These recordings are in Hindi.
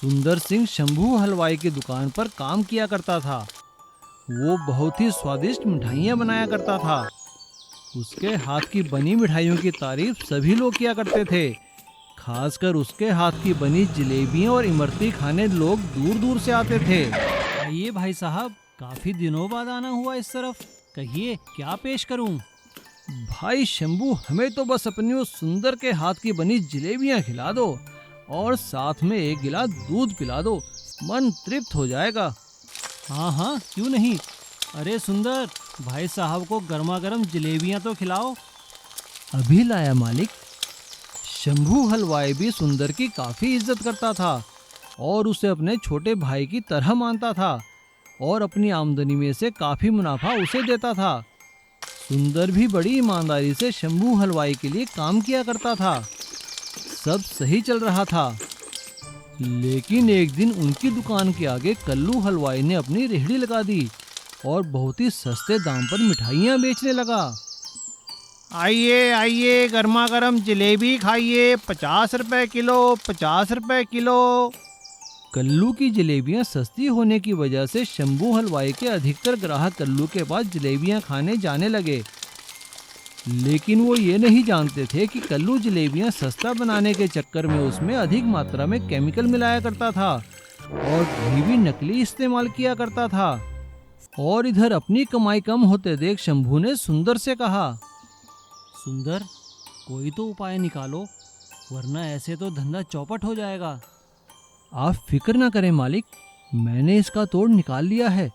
सुंदर सिंह शंभू हलवाई की दुकान पर काम किया करता था। वो बहुत ही स्वादिष्ट मिठाइयाँ बनाया करता था। उसके हाथ की बनी मिठाइयों की तारीफ सभी लोग किया करते थे। खासकर उसके हाथ की बनी जलेबियाँ और इमरती खाने लोग दूर दूर से आते थे। आइए भाई साहब, काफी दिनों बाद आना हुआ इस तरफ। कहिए क्या पेश करूं? भाई शंभू, हमें तो बस अपनी उस सुंदर के हाथ की बनी जलेबियाँ खिला दो और साथ में एक गिलास दूध पिला दो, मन तृप्त हो जाएगा। हाँ हाँ, क्यों नहीं। अरे सुंदर, भाई साहब को गर्मा गर्म जलेबियाँ तो खिलाओ। अभी लाया मालिक। शंभू हलवाई भी सुंदर की काफी इज्जत करता था और उसे अपने छोटे भाई की तरह मानता था और अपनी आमदनी में से काफी मुनाफा उसे देता था। सुंदर भी बड़ी ईमानदारी से शंभू हलवाई के लिए काम किया करता था। सब सही चल रहा था, लेकिन एक दिन उनकी दुकान के आगे कल्लू हलवाई ने अपनी रेहड़ी लगा दी और बहुत ही सस्ते दाम पर मिठाइयाँ बेचने लगा। आइए आइए, गर्मा गर्म जलेबी खाइए, 50 रुपए किलो, 50 रुपए किलो। कल्लू की जलेबियां सस्ती होने की वजह से शंभू हलवाई के अधिकतर ग्राहक कल्लू के पास जलेबियां खाने जाने लगे। लेकिन वो ये नहीं जानते थे कि कल्लू जलेबियां सस्ता बनाने के चक्कर में उसमें अधिक मात्रा में केमिकल मिलाया करता था और घी भी नकली इस्तेमाल किया करता था। और इधर अपनी कमाई कम होते देख शंभू ने सुंदर से कहा, सुंदर, कोई तो उपाय निकालो, वरना ऐसे तो धंधा चौपट हो जाएगा। आप फिक्र ना करें मालिक, मैंने इसका तोड़ निकाल लिया है।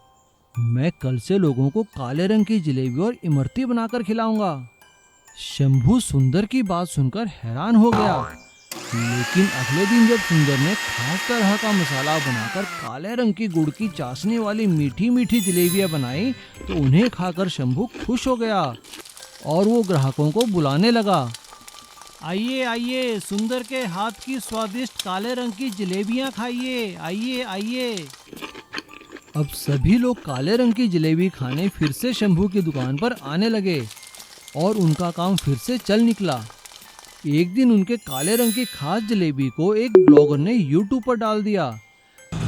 मैं कल से लोगों को काले रंग की जलेबी और इमरती बनाकर खिलाऊंगा। शंभू सुंदर की बात सुनकर हैरान हो गया, लेकिन अगले दिन जब सुंदर ने खास तरह का मसाला बनाकर काले रंग की गुड़ की चाशनी वाली मीठी मीठी जलेबियां बनाई तो उन्हें खाकर शंभू खुश हो गया और वो ग्राहकों को बुलाने लगा। आइए आइए, सुंदर के हाथ की स्वादिष्ट काले रंग की जलेबियां खाइए, आइए आइए। अब सभी लोग काले रंग की जलेबी खाने फिर से शंभू की दुकान पर आने लगे और उनका काम फिर से चल निकला। एक दिन उनके काले रंग की खास जलेबी को एक ब्लॉगर ने यूट्यूब पर डाल दिया।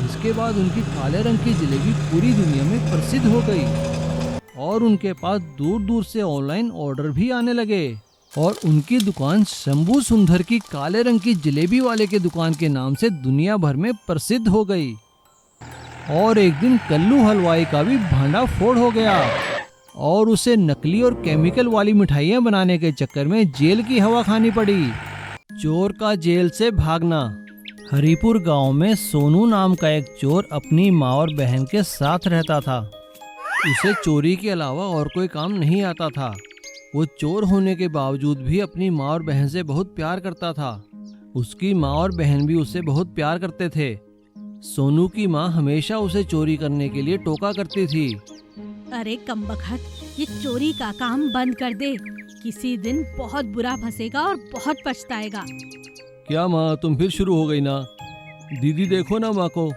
इसके बाद उनकी काले रंग की जलेबी पूरी दुनिया में प्रसिद्ध हो गई और उनके पास दूर दूर से ऑनलाइन ऑर्डर भी आने लगे और उनकी दुकान शंभू सुंदर की काले रंग की जलेबी वाले के दुकान के नाम से दुनिया भर में प्रसिद्ध हो गई। और एक दिन कल्लू हलवाई का भी भांडा फोड़ हो गया और उसे नकली और केमिकल वाली मिठाइयाँ बनाने के चक्कर में जेल की हवा खानी पड़ी। चोर का जेल से भागना। हरिपुर गांव में सोनू नाम का एक चोर अपनी माँ और बहन के साथ रहता था। उसे चोरी के अलावा और कोई काम नहीं आता था। वो चोर होने के बावजूद भी अपनी माँ और बहन से बहुत प्यार करता था। उसकी माँ और बहन भी उससे बहुत प्यार करते थे। सोनू की माँ हमेशा उसे चोरी करने के लिए टोका करती थी। अरे कमबख्त, ये चोरी का काम बंद कर दे, किसी दिन बहुत बुरा फंसेगा और बहुत पछताएगा। क्या माँ, तुम फिर शुरू हो गई ना? दीदी देखो ना माँ को।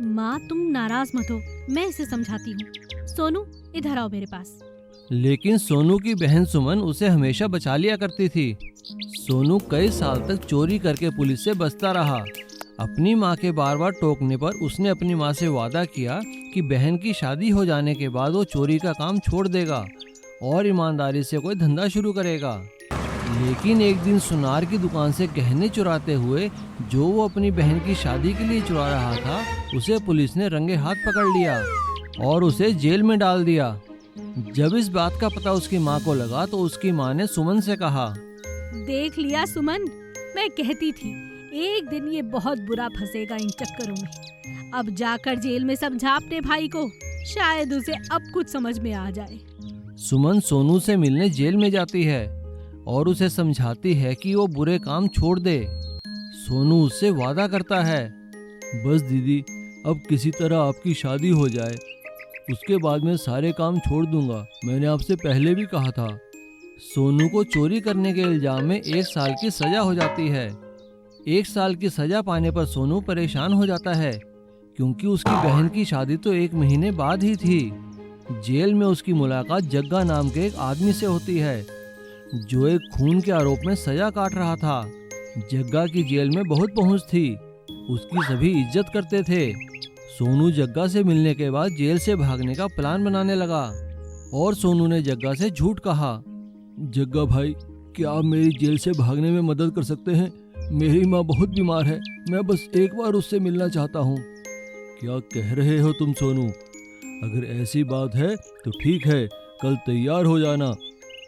माँ तुम नाराज मत हो, मैं इसे समझाती हूँ। सोनू इधर आओ मेरे पास। लेकिन सोनू की बहन सुमन उसे हमेशा बचा लिया करती थी। सोनू कई साल तक चोरी करके पुलिस से बचता रहा। अपनी माँ के बार बार टोकने पर उसने अपनी माँ से वादा किया कि बहन की शादी हो जाने के बाद वो चोरी का काम छोड़ देगा और ईमानदारी से कोई धंधा शुरू करेगा। लेकिन एक दिन सुनार की दुकान से गहने चुराते हुए जो वो अपनी बहन की शादी के लिए चुरा रहा था, उसे पुलिस ने रंगे हाथ पकड़ लिया और उसे जेल में डाल दिया। जब इस बात का पता उसकी माँ को लगा तो उसकी माँ ने सुमन से कहा, देख लिया सुमन, मैं कहती थी एक दिन ये बहुत बुरा फंसेगा इन चक्करों में। अब जाकर जेल में समझा अपने भाई को, शायद उसे अब कुछ समझ में आ जाए। सुमन सोनू से मिलने जेल में जाती है और उसे समझाती है कि वो बुरे काम छोड़ दे। सोनू उससे वादा करता है, बस दीदी, अब किसी तरह आपकी शादी हो जाए, उसके बाद मैं सारे काम छोड़ दूंगा। मैंने आपसे पहले भी कहा था। सोनू को चोरी करने के इल्जाम में 1 साल की सजा हो जाती है। 1 साल की सजा पाने पर सोनू परेशान हो जाता है क्योंकि उसकी बहन की शादी तो 1 महीने बाद ही थी। जेल में उसकी मुलाकात जग्गा नाम के एक आदमी से होती है जो एक खून के आरोप में सजा काट रहा था। जग्गा की जेल में बहुत पहुंच थी उसकी सभी इज्जत करते थे। सोनू जग्गा से मिलने के बाद जेल से भागने का प्लान बनाने लगा और सोनू ने जग्गा से झूठ कहा। जग्गा भाई, क्या आप मेरी जेल से भागने में मदद कर सकते हैं? मेरी माँ बहुत बीमार है, मैं बस एक बार उससे मिलना चाहता हूँ। क्या कह रहे हो तुम सोनू? अगर ऐसी बात है तो ठीक है, कल तैयार हो जाना।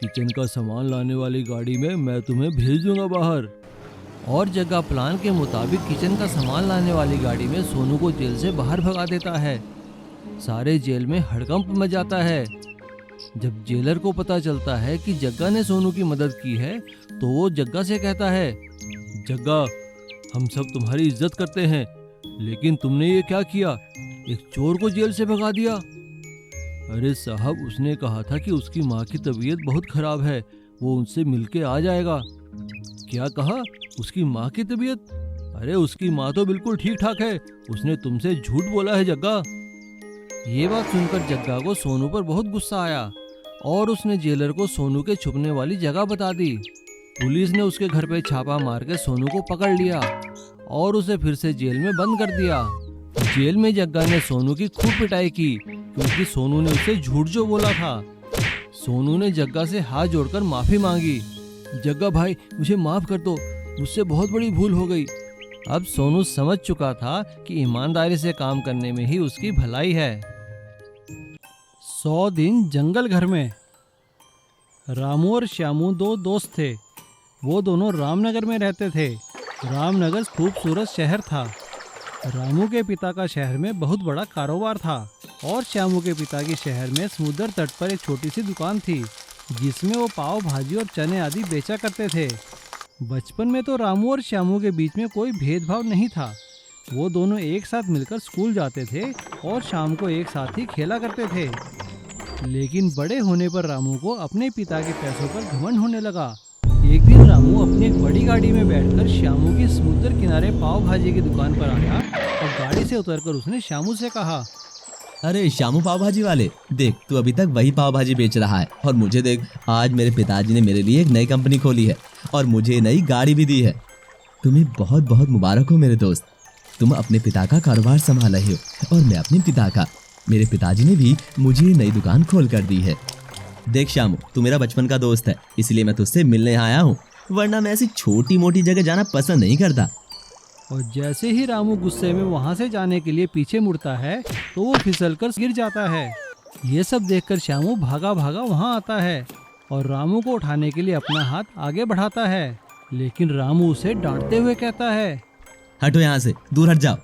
किचन का सामान लाने वाली गाड़ी में मैं तुम्हें भेज दूंगा बाहर। और जग्गा प्लान के मुताबिक किचन का सामान लाने वाली गाड़ी में सोनू को जेल से बाहर भगा देता है। सारे जेल में हड़कंप मच जाता है। जब जेलर को पता चलता है कि जग्गा ने सोनू की मदद की है तो वो जग्गा से कहता है, जग्गा, हम सब तुम्हारी इज्जत करते हैं, लेकिन तुमने ये क्या किया? एक चोर को जेल से भगा दिया। अरे साहब, उसने कहा था कि उसकी माँ की तबीयत बहुत खराब है, वो उनसे मिलके आ जाएगा। क्या कहा? उसकी माँ की तबीयत? अरे उसकी माँ तो बिल्कुल ठीक ठाक है, उसने तुमसे झूठ बोला है जग्गा। ये बात सुनकर जग्गा को सोनू पर बहुत गुस्सा आया और उसने जेलर को सोनू के छुपने वाली जगह बता दी। पुलिस ने उसके घर पे छापा मार के सोनू को पकड़ लिया और उसे फिर से जेल में बंद कर दिया। जेल में जग्गा ने सोनू की खूब पिटाई की क्योंकि सोनू ने उसे झूठ जो बोला था। सोनू ने जग्गा से हाथ जोड़कर माफी मांगी। जग्गा भाई, मुझे माफ कर दो, मुझसे बहुत बड़ी भूल हो गई। अब सोनू समझ चुका था कि ईमानदारी से काम करने में ही उसकी भलाई है। 100 दिन जंगल घर में। रामू और श्यामू दो दोस्त थे। वो दोनों रामनगर में रहते थे। रामनगर खूबसूरत शहर था। रामू के पिता का शहर में बहुत बड़ा कारोबार था और श्यामू के पिता के शहर में समुद्र तट पर एक छोटी सी दुकान थी जिसमें वो पाव भाजी और चने आदि बेचा करते थे। बचपन में तो रामू और श्यामू के बीच में कोई भेदभाव नहीं था। वो दोनों एक साथ मिलकर स्कूल जाते थे और शाम को एक साथ ही खेला करते थे। लेकिन बड़े होने पर रामू को अपने पिता के पैसों पर घमंड होने लगा। एक दिन रामू अपनी एक बड़ी गाड़ी में बैठकर श्यामू की समुद्र किनारे पाव भाजी की दुकान पर आया और गाड़ी से उतरकर उसने श्यामू से कहा, अरे श्यामू पाव भाजी वाले, देख तू अभी तक वही पाव भाजी बेच रहा है और मुझे देख, आज मेरे पिताजी ने मेरे लिए एक नई कंपनी खोली है और मुझे नई गाड़ी भी दी है। तुम्हें बहुत बहुत मुबारक हो मेरे दोस्त, तुम अपने पिता का कारोबार संभाल रहे हो और मैं अपने पिता का। मेरे पिताजी ने भी मुझे नई दुकान खोल कर दी है। देख श्यामू, तू मेरा बचपन का दोस्त है, इसलिए मैं तुझसे मिलने आया हूँ, वरना मैं ऐसी छोटी मोटी जगह जाना पसंद नहीं करता। और जैसे ही रामू गुस्से में वहां से जाने के लिए पीछे मुड़ता है तो वो फिसलकर गिर जाता है। ये सब देखकर श्यामू भागा भागा वहां आता है और रामू को उठाने के लिए अपना हाथ आगे बढ़ाता है, लेकिन रामू उसे डांटते हुए कहता है, हटो यहाँ से, दूर हट जाओ।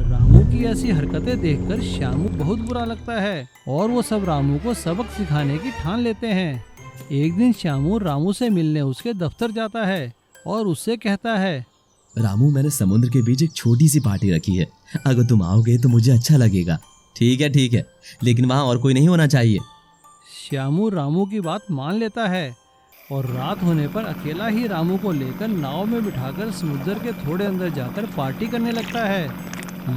रामू की ऐसी हरकतें देखकर श्यामू बहुत बुरा लगता है और वो सब रामू को सबक सिखाने की ठान लेते हैं। एक दिन श्यामू रामू से मिलने उसके दफ्तर जाता है और उससे कहता है, रामू, मैंने समुद्र के बीच एक छोटी सी पार्टी रखी है, अगर तुम आओगे तो मुझे अच्छा लगेगा। ठीक है, लेकिन वहाँ और कोई नहीं होना चाहिए। श्यामू रामू की बात मान लेता है और रात होने पर अकेला ही रामू को लेकर नाव में बिठाकर समुद्र के थोड़े अंदर जाकर पार्टी करने लगता है।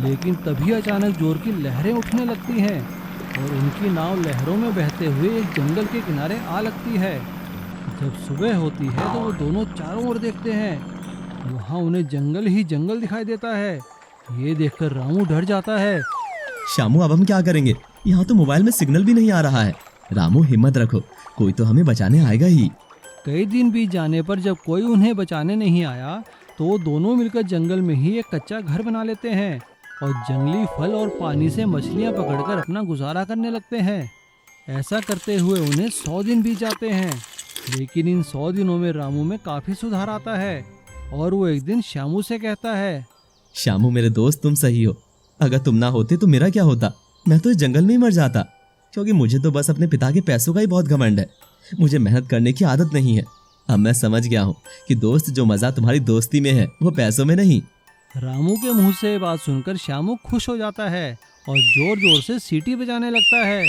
लेकिन तभी अचानक जोर की लहरें उठने लगती हैं और उनकी नाव लहरों में बहते हुए एक जंगल के किनारे आ लगती है। जब सुबह होती है तो वो दोनों चारों ओर देखते हैं, वहाँ उन्हें जंगल ही जंगल दिखाई देता है। ये देखकर रामू डर जाता है। श्यामू, अब हम क्या करेंगे? यहाँ तो मोबाइल में सिग्नल भी नहीं आ रहा है। रामू, हिम्मत रखो, कोई तो हमें बचाने आएगा ही। कई दिन बीत जाने पर जब कोई उन्हें बचाने नहीं आया तो वो दोनों मिलकर जंगल में ही एक कच्चा घर बना लेते हैं और जंगली फल और पानी से मछलियाँ पकड़कर अपना गुजारा करने लगते हैं। ऐसा करते हुए उन्हें 100 दिन बीत जाते हैं। लेकिन इन 100 दिनों में रामू में काफ़ी सुधार आता है और वो एक दिन श्यामू से कहता है, श्यामू मेरे दोस्त, तुम सही हो, अगर तुम ना होते तो मेरा क्या होता? मैं तो इस जंगल में ही मर जाता, क्योंकि मुझे तो बस अपने पिता के पैसों का ही बहुत घमंड है। मुझे मेहनत करने की आदत नहीं है। अब मैं समझ गया हूँ कि दोस्त, जो मजा तुम्हारी दोस्ती में है वो पैसों में नहीं। रामू के मुंह से ये बात सुनकर श्यामू खुश हो जाता है और जोर जोर से सीटी बजाने लगता है।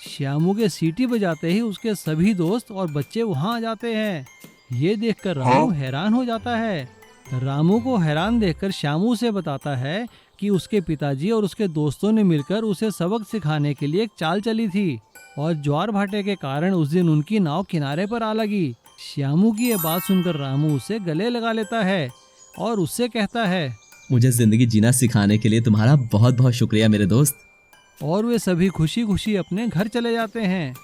श्यामू के सीटी बजाते ही उसके सभी दोस्त और बच्चे वहां आ जाते हैं। ये देखकर रामू हैरान हो जाता है। रामू को हैरान देखकर श्यामू उसे बताता है कि उसके पिताजी और उसके दोस्तों ने मिलकर उसे सबक सिखाने के लिए एक चाल चली थी और ज्वार भाटे के कारण उस दिन उनकी नाव किनारे पर आ लगी। श्यामू की ये बात सुनकर रामू उसे गले लगा लेता है और उससे कहता है, मुझे जिंदगी जीना सिखाने के लिए तुम्हारा बहुत बहुत शुक्रिया मेरे दोस्त। और वे सभी खुशी खुशी अपने घर चले जाते हैं।